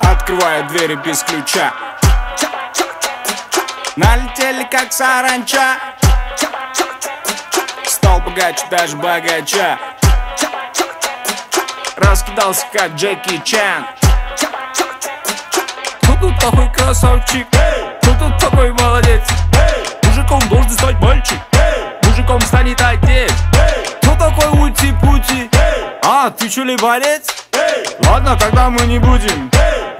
Открываю двери без ключа. Налетели как саранча. Стал богаче, даже богача. Раскидался как Джеки Чан. Кто тут такой красавчик? Кто тут такой молодец? Мужиком должен стать мальчик. Мужиком станет отец. Кто такой ути-пути? А, ты чё ли борец? Ладно, тогда мы не будем.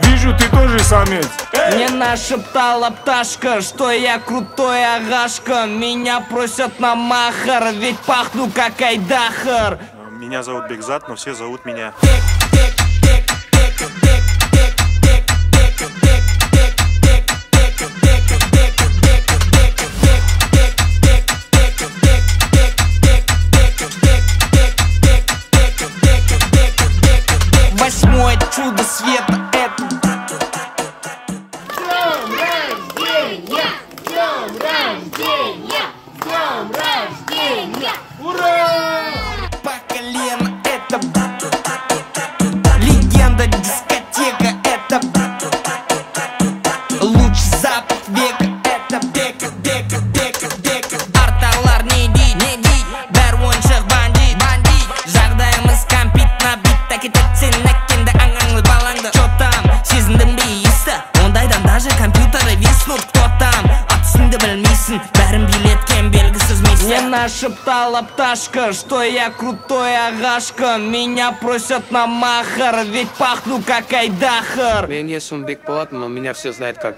Вижу, ты тоже самец. Мне нашептала пташка, что я крутой агашка. Меня просят на махар, ведь пахну как Айдахар. Меня зовут Бекзат, но все зовут меня Восьмое чудо света — это Днем рождения! Днем рождения! Днем рождения! Ура! по колено, это легенда, дискотека, это лучший запад века, это бека, бека, бека, бека. Арталар не дейт, бәр ойыншық бандит. Жағдайымыз компит набит, әкететсен әккенді аңаңыз балаңды. Чо там, сезіндің бе иісті, ондайдан даже компьютеры виснут. Кто там, атысыңды білмейсің, бәрін билеткен белгісіз мейсің. Мне нашептала пташка, что я крутой агашка. Меня просят на махар, ведь пахну как Айдахар. Мен есімім Бек болатын, но меня все знают как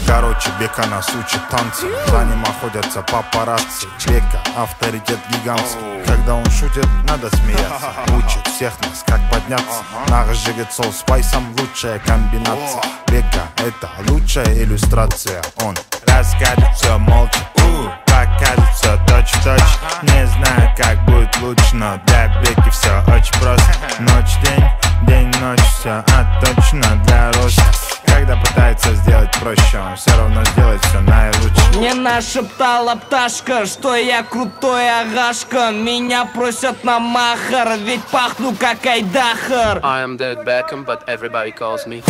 Короче, Бека нас учит танцы. За ним охотятся папарацци. Бека — авторитет гигантский. Когда он шутит, надо смеяться. Учит всех нас, как подняться. Наш жигет сол спайсом — лучшая комбинация. Бека — это лучшая иллюстрация. Он расскажет все молча, покажет все точь-в-точь. Не знаю, как будет лучше, но для Беки все очень просто. Ночь-день, день-ночь, все отточено для роста. Когда пытается сделать проще, он все равно сделает все наилучше. Мне нашептала пташка, что я крутой агашка. Меня просят на махар, ведь пахну как Айдахар. I am David Beckham, but everybody calls me